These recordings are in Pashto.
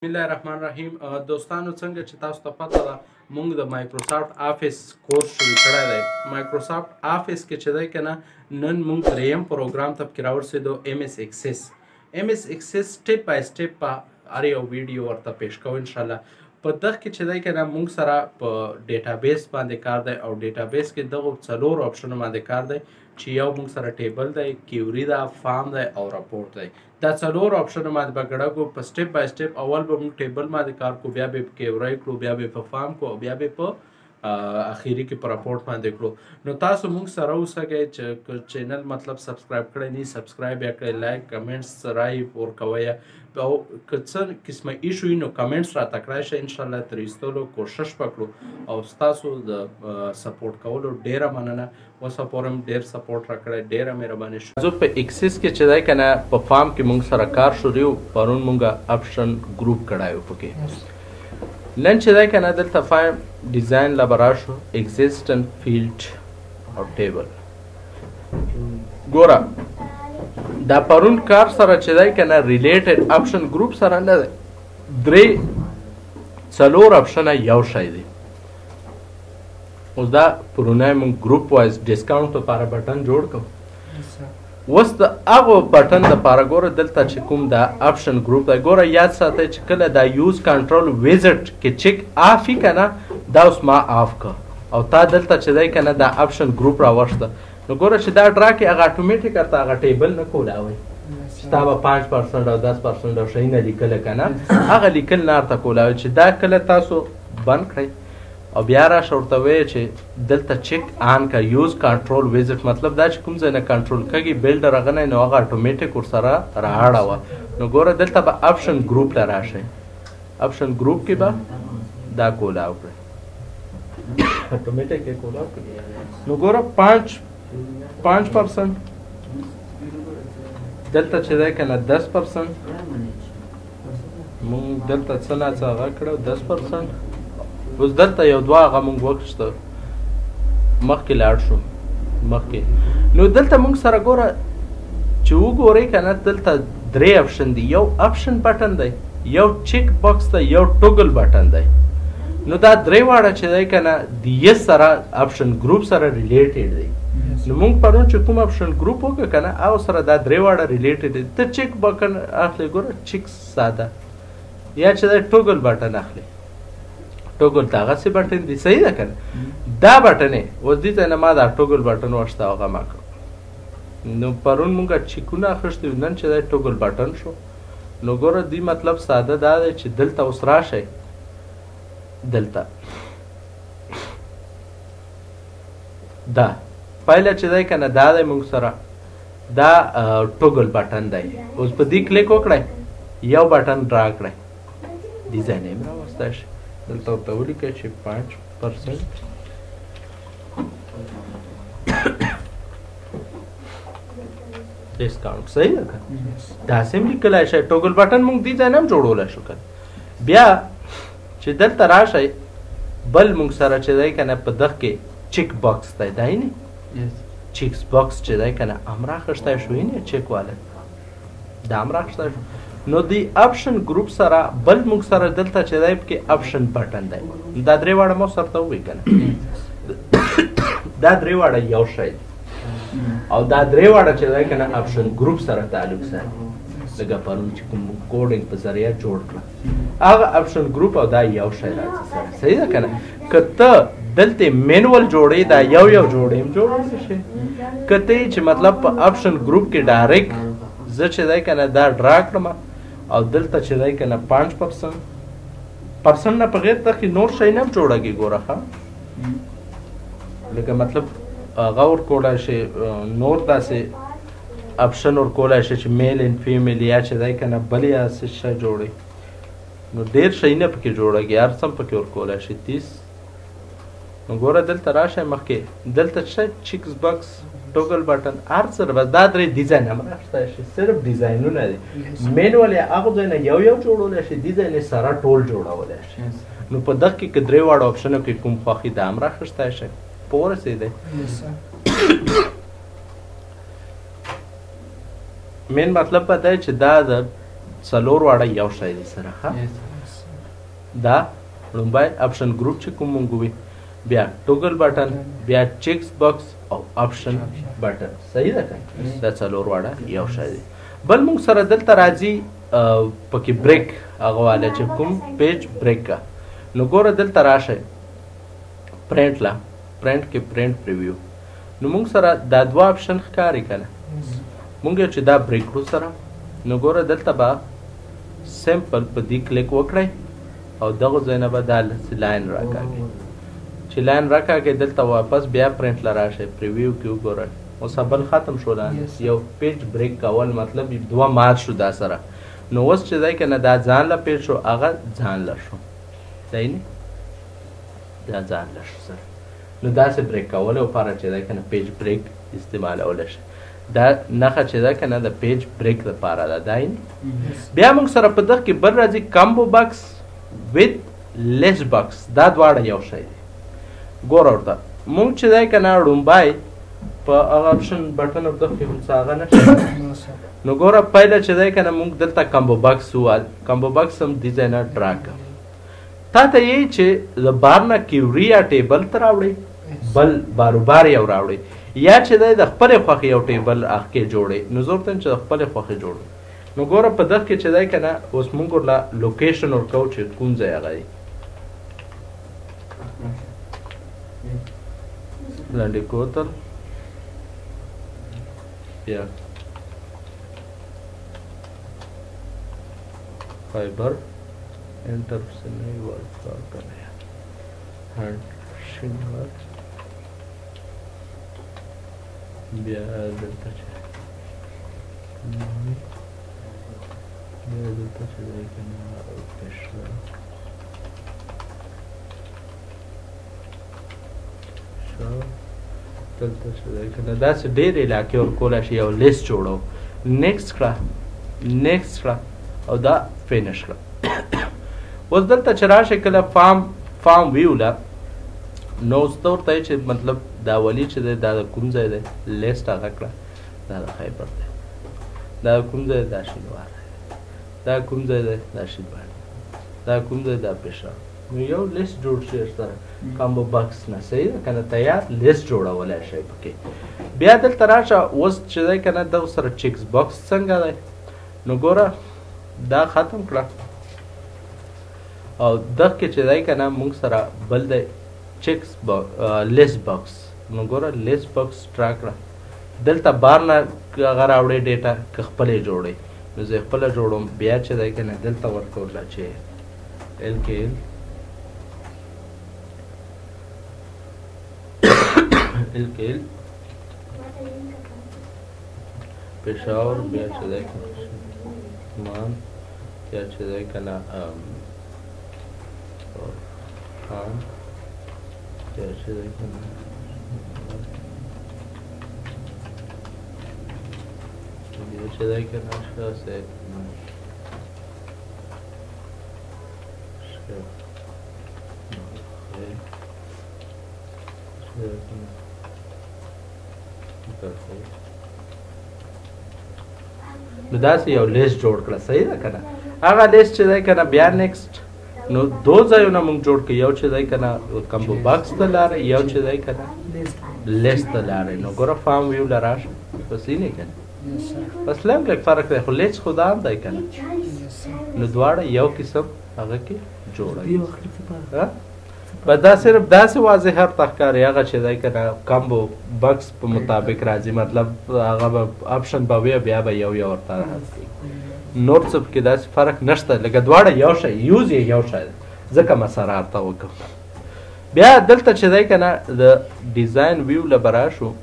بسم الله الرحمن الرحیم دوستانو څنګه چې تاسو ته پته ده موږ د مایکروسافټ آفیس کورس شروع کړی دی. مایکروسافټ آفیس کې چې دی که نه نن موږ دریم پروګرام ته پکې راورسېدو MS Access. MS Access سټپ بای سټپ په هر یو ویډیو ورته پیش کوو انشاءالله. په دغه کې چې دی که نه موږ سره په ډیټابیس باندې کار دی او ډیټابیس کې دغو څلورو آپشنو باندې کار دی چې یو موږ سره ټیبل دی، کیوري ده، فارم دی او راپورټ دی. دا څلور آپشنو باندې به ګډه کړو په سټپ بای سټپ. اول به موږ ټیبل باندې کار کړو، بیا به په کیوري کړو، بیا به په فارم کړو او بیا به په اخیری کې په راپورټ باندې کړو. نو تاسو موږ سره اوسئ چې چینل مطلب سبسکرایب کړی نه سبسکرایب یې کړئ، لایک کمنټس رای ورکوئ او که څه قسمه ایشو وي نو کمنټس راته کړای شئ. انشاءالله تر ایستلو کوشش وکړو او ستاسو د سپورټ کولو ډیره مننه. اوسه پورې هم ډېر سپورټ راکړی، ډېره مهرباني شوه. زه په اکسس کې چې دی که نه په فارم کې موږ سره کار شروع پرون موږ آپشن ګروپ کړی و پکې. نن چې دی که نه دلته فایم ډیزاین له به راشو اکزسټنټ فیلډ او ټیبل. ګوره دا پرون کار سره چې دی که نه ریلیټډ آپشن ګروپ سره نه دی، درې څلور آپشنه یو شی دی. اوس دا پرونی موږ ګروپ وایز ډسکاونټ لپاره بټن جوړ کړو. اوس د هغو بټن دپاره ګوره دلته چې کوم دا آپشن ګروپ دی، ګوره یاد ساتئ چې کله دا یوز کنټرول ویزټ کې چیک آف وي که نه دا اوس ما آف کړه او تا دلته چې دی که نه دا آپشن ګروپ راوښته. نو ګوره چې دا ډرا کې هغه اتومیټیک ورته هغه ټیبل نه کولاوئ چې تا به 5% او 10% او شیونه لیکله که نه هغه لیکل نه ورته کولاوئ. چې دا کله تاسو بند کړئ او بیا راشه ورته وایي چې دلته چیک آن که یوز کنټرول ویزټ، مطلب دا چې کوم ځای نه کنټرول کږي بلډر هغه نو هغه اتومیټیک ورسره رااړوه. نو ګوره دلته به آپشن ګروپ ته راشئ، آپشن ګروپ کې به دا کولاو کړئ، اتومیټیک یې کولاو کړئ. نو ګوره 5% دلته چې دی که نه 10% مونږ دلته څه نه څه هغه کړو 10%. اوس دلته یو دوه هغه مونږ وکړسته مخکې لاړ شو مخکې. نو دلته مونږ سره ګوره چې وګورئ که نه دلته درې آپشن دي، یو آپشن بټن دی، یو چیک باکس دی، یو ټوګل بټن دی. نو دا درې واړه چې دی که نه د یس سره آپشن ګروپ سره ریلیټډ دی. نو موږ پرون چې کوم آپشن ګروپ وکړو که نه هغو سره دا درې واړه ریلیټډ دی. ته چیک بټن اخلې، ګوره چیک ساده، یا چې دی ټوګل بټن اخلې، ټوګل ته هغسې بټن دی، صحیح ده که نه. دا بټن یې اوس دې ته نه ما دا ټوګل بټن وشته هغه ما کړو. نو پرون مونږ چیکونه اخیستي وو، نن چې دی ټوګل بټن شو. نو ګوره دې مطلب ساده دا دی چې دلته اوس راشئ، دلته دا پایله چې دی که نه دا دی مونږ سره دا ټوګل بټن دی. اوس په دې کلیک وکړئ، یو بټن ډرا کړئ، ډیزاین یې هم راوستی شي. دلته ورته ولیکئ چې 5% ډسکاونټ، صحیح ده که داسې هم لیکلی شئ. ټوګل بټن مونږ دې ځای نه هم جوړولی شو که بیا چې دلته راشئ بل مونږ سره چې دی که نه په دغه کې چیک باکس دی، دی نه چیکس باکس چې دی که نه هم راخیستی شو، نه چیک والا دا هم راخیستی شو. نو د آپشن ګروپ سره بل موږ سره دلته چې دی پکې آپشن بټن دی. دا درې واړه مو سره ته ووایي که نه دا درې واړه یو شی دی او دا درې واړه چې دی که نه آپشن ګروپ سره تعلق ساتي. لکه پرون چې کوم کوډینګ په ذریعه جوړ کړه هغه آپشن ګروپ او دا یو شی راځي سره، صحیح ده که نه. که ته دلته مینول جوړې دا یو یو جوړې هم جوړولی شي. که ته چې مطلب په آپشن ګروپ کې ډایرکټ زه چې دی که نه دا ډرا کړم او دلته چې دی که نه 5% نه بغیر دغې نور شی نه هم جوړېږي. ګوره ښه لکه مطلب هغه ورکولی شي نور داسې آپشن ورکولی شي چې میل اینډ فیمیل یا چې دی که نه بل یا څه شی جوړوي. نو ډېر شی نه پکې جوړېږي، هر څه هم پکې ورکولی شي 30. نو ګوره دلته راشئ مخکې دلته څه چیکس باکس ټوګل بټن هر څه بس دا درې ډیزاین هم راخیستی شي، صرف ډیزاینونه دي. مینول یې هغو ځای نه یو یو جوړولی شي، دې ځای نه سره ټول جوړولی شي. نو په دغه کې که درې واړو آپشنو کې کوم خوښي دا هم راخیستی شي. پوه ورسېدی؟ مین مطلب به دی چې دا د څلور واړه یو شی دي سره ښه دا لومبی اپشن ګروپ چې کوم مونږ وي بیا ټوګل بټن بیا چیکس باکس او اپشن بټن صحیح ده که دا څلور واړه یو شی دي بل مونږ سره دلته راځي پکې بریک هغه والا چې کوم پیج بریک کا نو ګوره دلته راشئ پرنټ لا پرنټ کې پرنټ پریویو نو مونږ سره دا دوه اپشن ښکاري که نه مونږ چې دا بریک کړو سره نو ګوره دلته به سمپل په دې کلیک وکړئ او دغه ځای نه به دا لاین راکاږي چې لاین راکاږي دلته واپس بیا پرنټ له راشئ پریویو کې وګورئ اوس بل ختم شو یو پیج بریک کول مطلب دوه مات شو دا سره نو اوس چې دی که نه دا ځان له پیج شو هغه ځان له شو دی نه دا ځان له شو سره نو داسې بریک کولو لپاره چې دی که نه پیج بریک استعمالولی شي دا نښه چې ده که نه د پیج بریک لپاره ده دی نه بیا موږ سره په دغه کې بل راځي کامبو بکس ویت لیس بکس دا دواړه یو شی دی ګوره ورته موږ چې دی که نه ړومبی په هغه اپشن بټن او دغه کې څه هغه نشته نو ګوره پهله چې دی که نه موږ دلته کامبو بکس ووال کامبو بکس هم دې ځای نه ډرا کړه تا ته یې چې د بار نه کیوریا ټیبل ته راوړئ بل باروبار یو راوړئ یا چې دی د خپلې خوښې یو ټیبل هغه کې جوړئ نو زه ورته چې د خپلې خوښې جوړئ نو ګوره په دغه کې چې دی که نه اوس موږ ورله لوکیشن ورکوو چې کوم ځای هغه دی لنډې کوتل بیا fibre enter से नहीं वर्क करे हैंड शिंगर बया देता है देता है लेकिन पेशा دلته چې دی که نه داسې ډېرې علاقې ورکولی شي یو لیست جوړو نیکسټ کړه نیکسټ کړه او دا فینش کړه اوس دلته چې راشئ کله فارم ویو له نو اوس ته ورته چې مطلب دا ولي چې دی دا د کوم ځای دی لیست هغه کړه دا د خیبر دی دا کوم ځای دا شینوار دی دا کوم ځای دی دا شینوار دا کوم ځای دا پېښور نو یو لیست جوړ شي سره کامبو بکس نه صحیح ده که نه تیار لیست جوړولی شئ پکې بیا دلته راشه اوس چې دی که نه دغه سره چیکس باکس څنګه دی نو ګوره دا ختم کړه او دغه کې چې دی که نه موږ سره بل دی چیکس لیست باکس نو ګوره لیست باکس ټرا کړه دلته بار نه هغه راوړئ ډیټا که خپلې جوړئ نو زه یې خپله جوړوم بیا چې دی که نه دلته ورکوله چې ایل کې ایل الکیل پېښور بیا چې دی مان بیا چې دی که نه خان بیا چې دی که نه بیا چې دی که نه شاه صاحب نو داسې یو لیست جوړ کړه صحیح ده که نه هغه لیست چې دی که نه بیا نیکسټ نو دو ځایونه موږ جوړ کړو یو چې دی که نه کمبو باکس ته لاړئ یو چې دی که نه لیست ته لاړئ نو ګوره فارم ویو له راشه بس یې نه که نه بس لږ لږ فرق دی خو لیست خو دا هم دی که نه نو دواړه یو قسم هغه کې جوړوي بس دا صرف داسې واضح هر تخکاري هغه چې دی که نه کمبو بکس په مطابق راځي مطلب هغه به اپشن به وي بیا به یو یو ورته نور څه پکې داسې فرق نشته لکه دواړه یو شی یوز یې یو شی دی ځکه ما سره ورته وکړم بیا دلته چې دی که نه د ډیزاین ویو له به راشو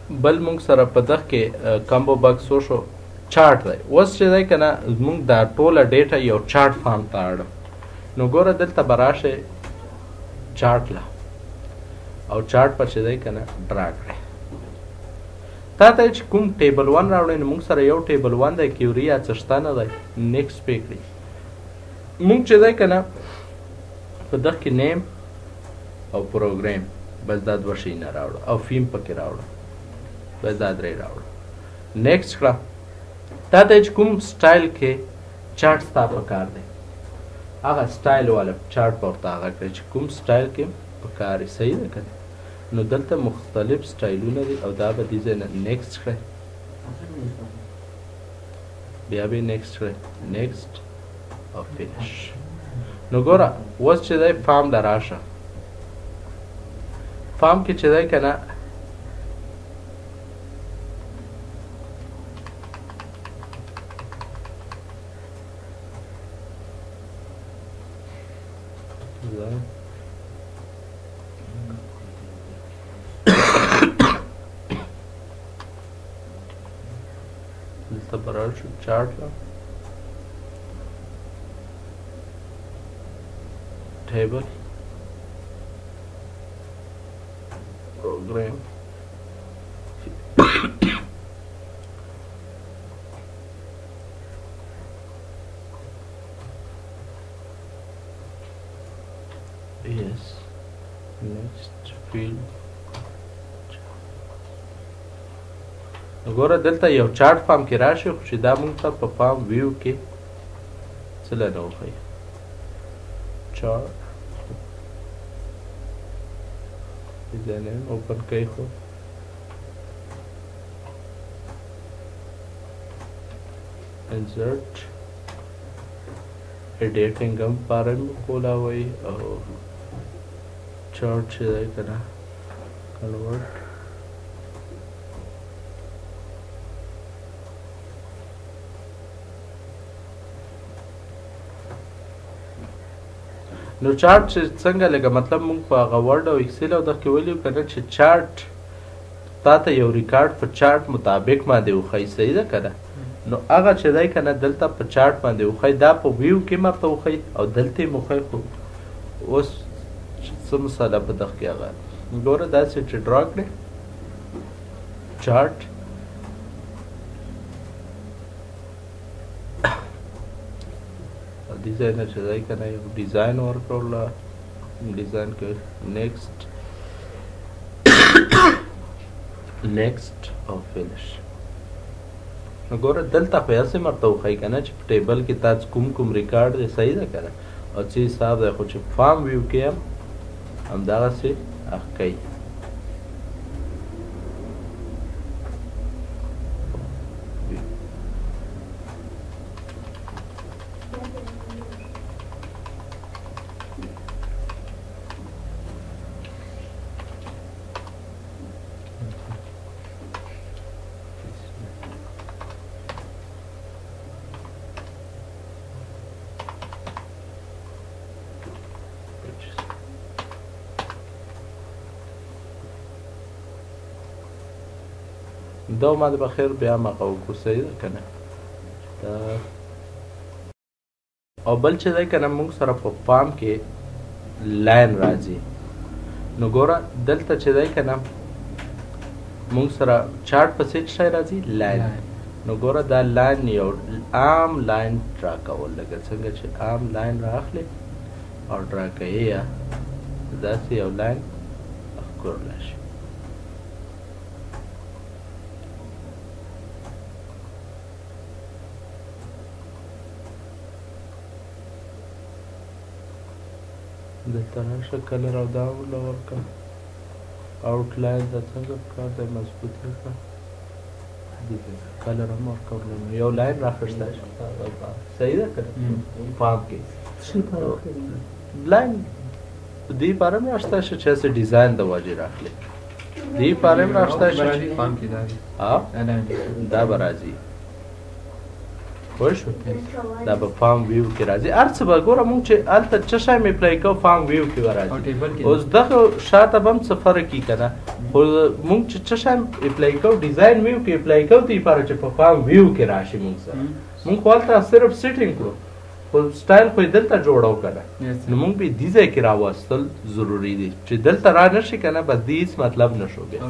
بل موږ سره په دغه کې کمبو بکس وشو چارټ دی اوس چې دی که نه موږ دا ټوله ډیټا یو چارټ فارم ته اړو نو ګوره دلته به راشئ چارټ له او چارټ په چې دی که نه ډرا کړئ تا ته چې کوم ټیبل 1 راوړئ نو موږ سره یو ټیبل 1 دی کیوریا څه شته نه دی نیکسټ پې کړئ موږ چې دی که نه په دغه کې نیم او پروګرام بس دا دوه شیونه راوړه او فیم پکې راوړه بس دا درې راوړه نیکسټ کړه تا ته چې کوم سټایل کې چارټ ستا په کار دی هغه سټایل والا چارټ به ورته هغه کړی چې کوم سټایل کې په کار یې صحیح ده که نو دلته مختلف سټایلونه دي او دا به دې ځای نه نیکسټ کړئ بیا به یې نیکسټ کړئ نیکسټ او فینش نو ګوره اوس چې دی فارم له راشه فارم کې چې دی که نه دلته به راشو چارټ له table program yes next field وګوره دلته یو چارټ فارم کې راشي خو چې دا موږ ته په فارم ویو کې څه له نه وښیي chart then open کوي خو insert editing هم پاره مې کولاوي او chart چې دی که نه convert نو چارټ چې څنګه لکه مطلب موږ په هغه ورډ او ایکسل او دغه کې ویلیو که نه چې چارټ تا ته یو ریکارډ په چارټ مطابق باندې وښایي صحیح ده که نه نو هغه چې دی که نه دلته په چارټ باندې وښایي دا په ویو کې ماته وښایي او دلته یې وښایي خو اوس څه مسله په دغه کې هغه ګوره داسې چې ډرا کړې چارټ डिजाइनर चलाई करना है डिजाइन और करला डिजाइन के नेक्स्ट नेक्स्ट और फिनिश वګوره دلته په اسې مرته وخی کنه چې ټیبل کې تاسو کوم ریکارډ دی صحیح ده کنه او چې حساب ده خو چې فارم ویو کې هم دغه سي اخکې دا ما د بخیر بیا مغه وکړو صحیح ده که نه او بل چې دی که نه موږ سره په فارم کې لاین راځي نو ګوره دلته چې دی که نه موږ سره چارټ په څه شی راځي لاین نو ګوره دا لاین یو عام لاین ډرا کول لکه څنګه چې عام لاین رااخلې او ډرا کوي یا داسې یو لاین ښکورلی شي دلته راشه کلر او دا ورکړه آوټلاین دا څنګه کار دی مضبوط یې کړه کلر هم ورکړلی نو یو لاین راخیستی شي صحیح ده که نه فارم کې لاین دې پاره هم راشتی شي چې هسې ډیزاین د وجې راخلي دې پاره هم راشتی شي دا به راځي پوه شو دا به فارم ویو کې راځي هر څه به ګوره مونږ چې هلته څه شی مې اپلای کوو فارم ویو کې به راځي اوس دغه شاته به هم څه فرق وي که نه خو مونږ چې څه شی اپلای کوو ډیزاین ویو کې اپلای کوو دې لپاره چې په فارم ویو کې راشي مونږ سره مونږ خو هلته صرف سیټینګ کړو خو سټایل خو یې دلته جوړو که نه نو مونږ به یې دې ځای کې راوستل ضروري دي چې دلته را نه شي که نه بس دې هېڅ مطلب نه شو بیا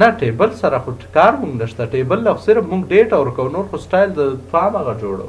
نه ټیبل سره خو کار مونږ نشته ټیبل له صرف مونږ ډیټ ورکوو نور خو سټایل د فارم هغه جوړو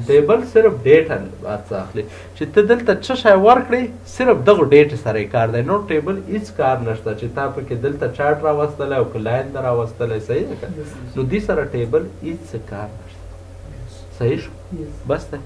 ټیبل صرف ډیټا ارڅ اخلي چې ته دلته څه شی ورکړې صرف دغه ډیټا سره یې کار دی نو ټیبل هیڅ کار نشته چې تا پکې دلته چارټ راوستلی او که لاین در راوستلی صحیح ده که نو دې سره ټیبل هیڅ کار نشته صحیح شو بس دی